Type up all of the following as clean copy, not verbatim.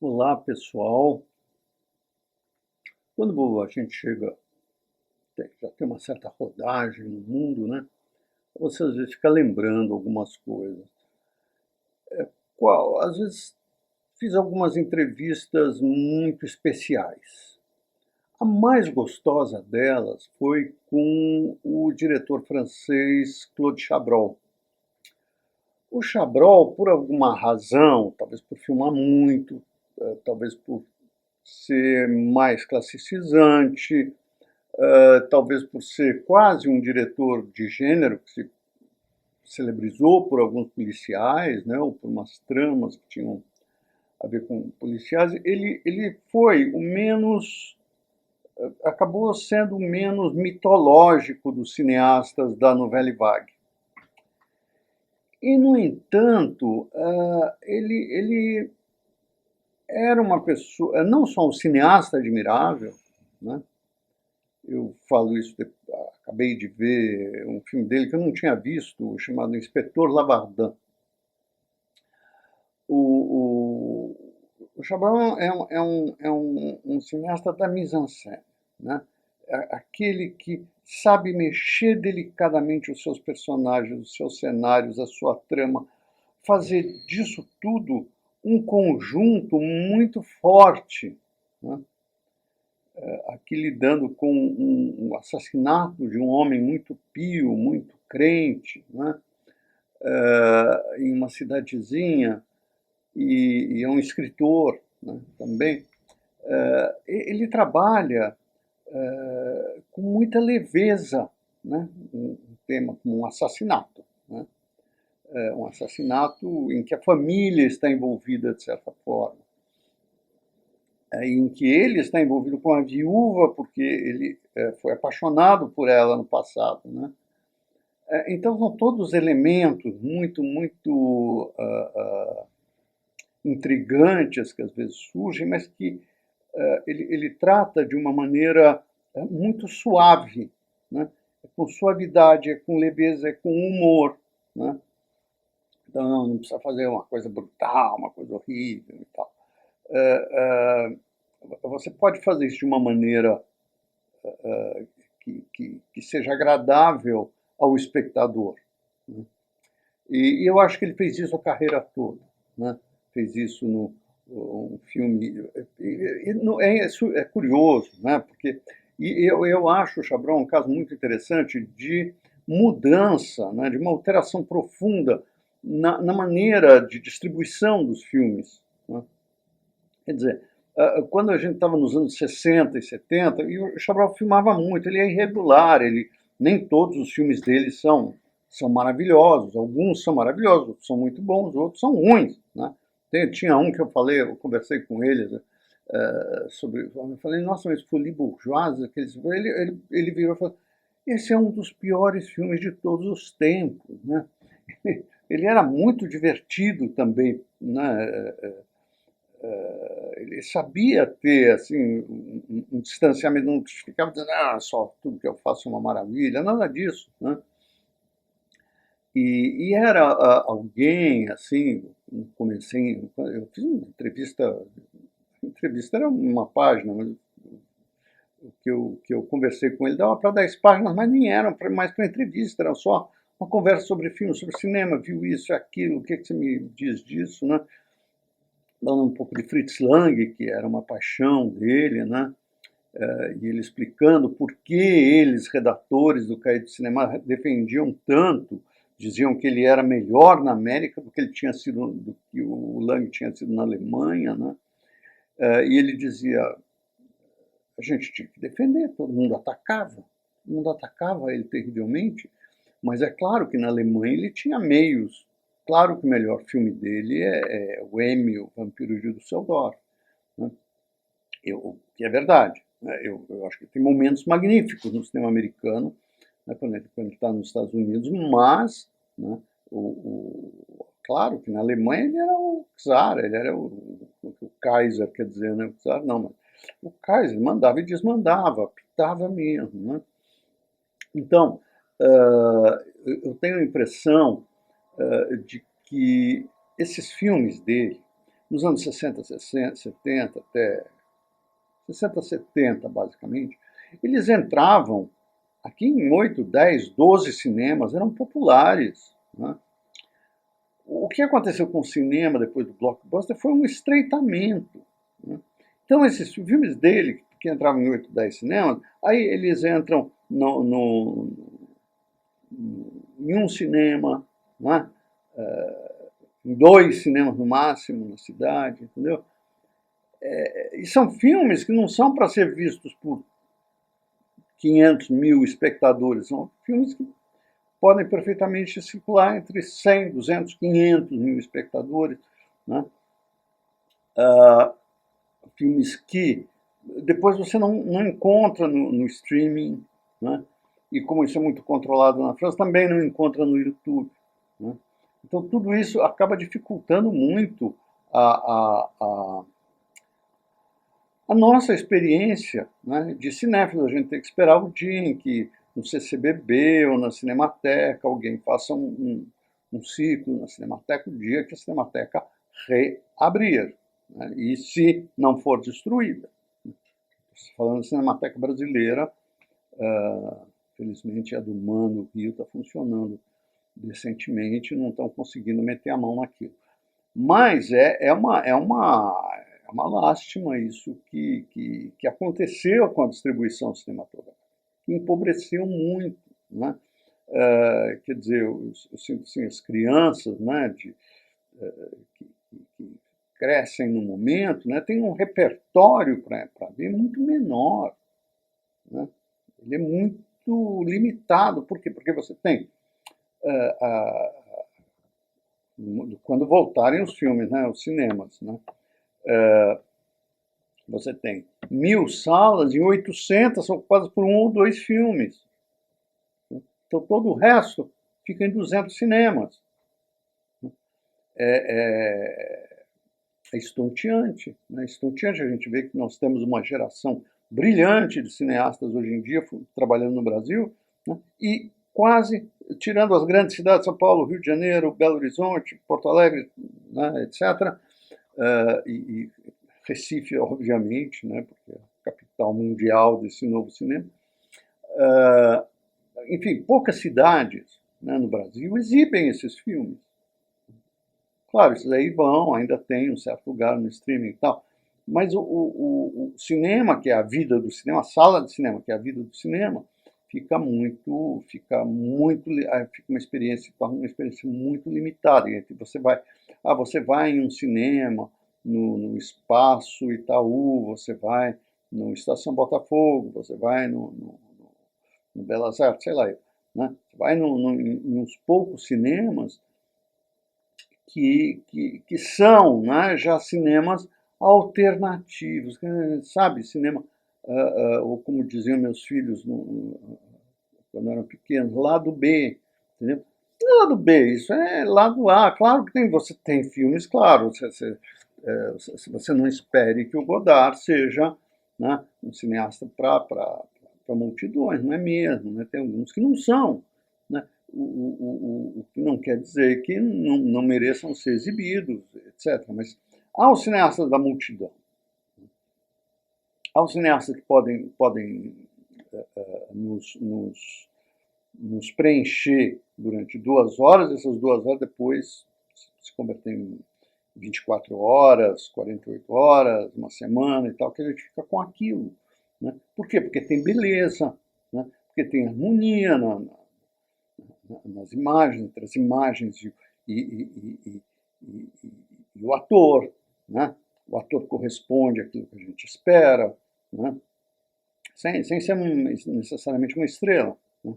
Olá, pessoal. Quando a gente chega, já tem uma certa rodagem no mundo, né? Você às vezes fica lembrando algumas coisas. Às vezes fiz algumas entrevistas muito especiais. A mais gostosa delas foi com o diretor francês Claude Chabrol. O Chabrol, por alguma razão, talvez por filmar muito, talvez por ser mais classicizante, talvez por ser quase um diretor de gênero que se celebrizou por alguns policiais, né, ou por umas tramas que tinham a ver com policiais, ele foi o menos, acabou sendo o menos mitológico dos cineastas da Nouvelle Vague. E, no entanto, ele era uma pessoa, não só um cineasta admirável, né? Eu falo isso, acabei de ver um filme dele que eu não tinha visto, chamado Inspetor Lavardin. O Chabrol é um cineasta da mise-en-scène, né? Aquele que sabe mexer delicadamente os seus personagens, os seus cenários, a sua trama, fazer disso tudo um conjunto muito forte, né? Aqui lidando com um assassinato de um homem muito pio, muito crente, né? Em uma cidadezinha, e é um escritor, né, também. Ele trabalha com muita leveza, né, um tema como um assassinato, né? Um assassinato em que a família está envolvida de certa forma, em que ele está envolvido com a viúva porque ele foi apaixonado por ela no passado, né? Então são todos elementos muito intrigantes que às vezes surgem, mas que ele trata de uma maneira muito suave, né? É com suavidade, é com leveza, é com humor, né? Então não precisa fazer uma coisa brutal, uma coisa horrível e tal. Você pode fazer isso de uma maneira que seja agradável ao espectador, né? E eu acho que ele fez isso a carreira toda, né? Fez isso no um filme. É curioso, né? Porque eu acho o Chabrol um caso muito interessante de mudança, né? De uma alteração profunda na maneira de distribuição dos filmes, né? Quer dizer, quando a gente estava nos anos 60 e 70, e o Chabrol filmava muito, ele é irregular, nem todos os filmes dele são maravilhosos, alguns são maravilhosos, outros são muito bons, outros são ruins, né? Tinha um que eu falei, eu conversei com ele, sobre, eu falei, nossa, mas Folie Bourgeoise, ele virou e falou, esse é um dos piores filmes de todos os tempos, né? Ele era muito divertido também, né? Ele sabia ter assim um distanciamento, não ficava dizendo, só tudo que eu faço é uma maravilha, nada disso, né? E era alguém assim, comecei, eu fiz uma entrevista, a entrevista era uma página, mas o que eu conversei com ele dava para 10 páginas, mas nem eram mais para entrevista, era só uma conversa sobre filme, sobre cinema, viu isso, aquilo, o que você me diz disso, né? Dando um pouco de Fritz Lang, que era uma paixão dele, né? E ele explicando por que eles, redatores do Cahiers de Cinema, defendiam tanto, diziam que ele era melhor na América do que ele tinha sido, do que o Lang tinha sido na Alemanha, né? E ele dizia, a gente tinha que defender, todo mundo atacava ele terrivelmente, mas é claro que na Alemanha ele tinha meios. Claro que o melhor filme dele é o Emmy, o Vampiro de Düsseldorf, né? Que é verdade, né? Eu acho que tem momentos magníficos no cinema americano, né, quando ele está nos Estados Unidos, mas, né, claro que na Alemanha ele era o czar, ele era o Kaiser, quer dizer, né, o czar não, mas o Kaiser mandava e desmandava, pitava mesmo, né? Então, eu tenho a impressão de que esses filmes dele, nos anos 60, 60, 70, até 60, 70, basicamente, eles entravam aqui em 8, 10, 12 cinemas, eram populares, né? O que aconteceu com o cinema depois do blockbuster foi um estreitamento, né? Então, esses filmes dele, que entravam em 8, 10 cinemas, aí eles entram em um cinema, né? Em 2 cinemas no máximo na cidade, entendeu? E são filmes que não são para ser vistos por 500 mil espectadores, são filmes que podem perfeitamente circular entre 100, 200, 500 mil espectadores, né? Filmes que depois você não encontra no streaming, né? E como isso é muito controlado na França, também não encontra no YouTube, né? Então tudo isso acaba dificultando muito a nossa experiência, né, de cinéfilo. A gente tem que esperar o dia em que no CCBB ou na Cinemateca alguém faça um ciclo na Cinemateca, o dia que a Cinemateca reabrir, né, e se não for destruída. Falando da Cinemateca Brasileira, felizmente a do MAN no Rio está funcionando decentemente, não estão conseguindo meter a mão naquilo. Mas é uma lástima isso que aconteceu com a distribuição cinematográfica, que empobreceu muito, né? Quer dizer, eu sinto assim, as crianças, né, que crescem no momento, né, têm um repertório para ver muito menor, né? Ele é muito limitado. Por quê? Porque você tem, quando voltarem os filmes, né, os cinemas, né, você tem 1000 salas e 800 são ocupadas por 1 ou 2 filmes. Então todo o resto fica em 200 cinemas. É, estonteante, né? Estonteante a gente vê que nós temos uma geração brilhante de cineastas hoje em dia trabalhando no Brasil, né? E quase, tirando as grandes cidades, São Paulo, Rio de Janeiro, Belo Horizonte, Porto Alegre, né, etc., e Recife, obviamente, né, porque é a capital mundial desse novo cinema. Enfim, poucas cidades, né, no Brasil exibem esses filmes. Claro, esses aí vão, ainda tem um certo lugar no streaming e tal, mas o cinema, que é a vida do cinema, a sala de cinema, que é a vida do cinema, fica uma experiência, torna uma experiência muito limitada. E você vai em um cinema no Espaço Itaú, você vai no Estação Botafogo, você vai no Belas Artes, sei lá, né? Você vai em uns poucos cinemas que são, né, já cinemas alternativos, sabe, cinema, ou como diziam meus filhos quando eram pequenos, lado B, entendeu? Não é lado B, isso é lado A. Claro que você tem filmes, claro, se você não espere que o Godard seja, né, um cineasta para multidões, não é mesmo, né? Tem alguns que não são, né? O que não quer dizer que não mereçam ser exibidos, etc. Mas há os cineastas da multidão, há os cineastas que podem nos preencher durante 2 horas, essas 2 horas depois se convertem em 24 horas, 48 horas, uma semana e tal, que a gente fica com aquilo, né? Por quê? Porque tem beleza, né? Porque tem harmonia nas imagens, entre as imagens e o ator, né? O ator corresponde àquilo que a gente espera, né? Sem ser necessariamente uma estrela, né?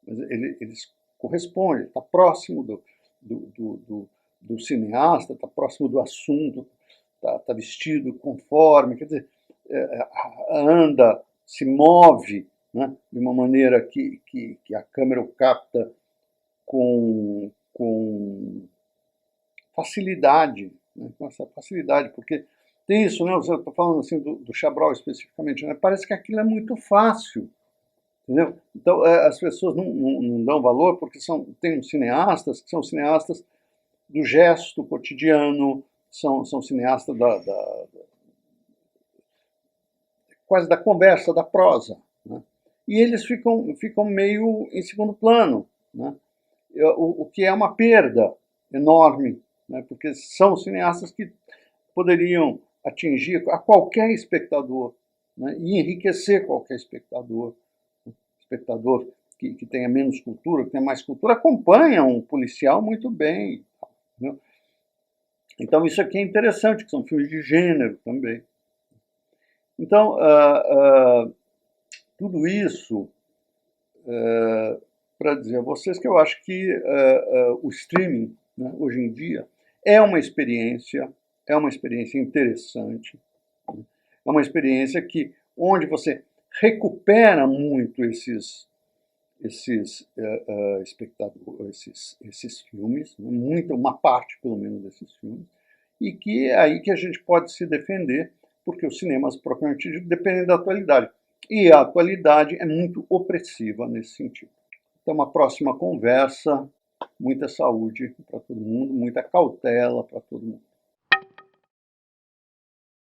Mas eles correspondem, está próximo do cineasta, está próximo do assunto, está vestido conforme, quer dizer, anda, se move, né, de uma maneira que a câmera o capta com facilidade, né, com essa facilidade, porque tem isso, né, eu estou falando assim do Chabrol especificamente, né, parece que aquilo é muito fácil, entendeu? Então as pessoas não dão valor porque tem cineastas que são cineastas do gesto cotidiano, são cineastas quase da conversa, da prosa, né? E eles ficam meio em segundo plano, né? O que é uma perda enorme, né? Porque são cineastas que poderiam atingir a qualquer espectador, né? E enriquecer qualquer espectador. Espectador que tenha menos cultura, que tenha mais cultura, acompanha um policial muito bem, né? Então isso aqui é interessante, que são filmes de gênero também. Então, tudo isso para dizer a vocês que eu acho que o streaming, né, hoje em dia, é uma experiência interessante, né? É uma experiência onde você recupera muito esses filmes, né, uma parte pelo menos desses filmes, e que é aí que a gente pode se defender, porque os cinemas propriamente dito dependem da atualidade. E a atualidade é muito opressiva nesse sentido. Até uma próxima conversa. Muita saúde para todo mundo, muita cautela para todo mundo.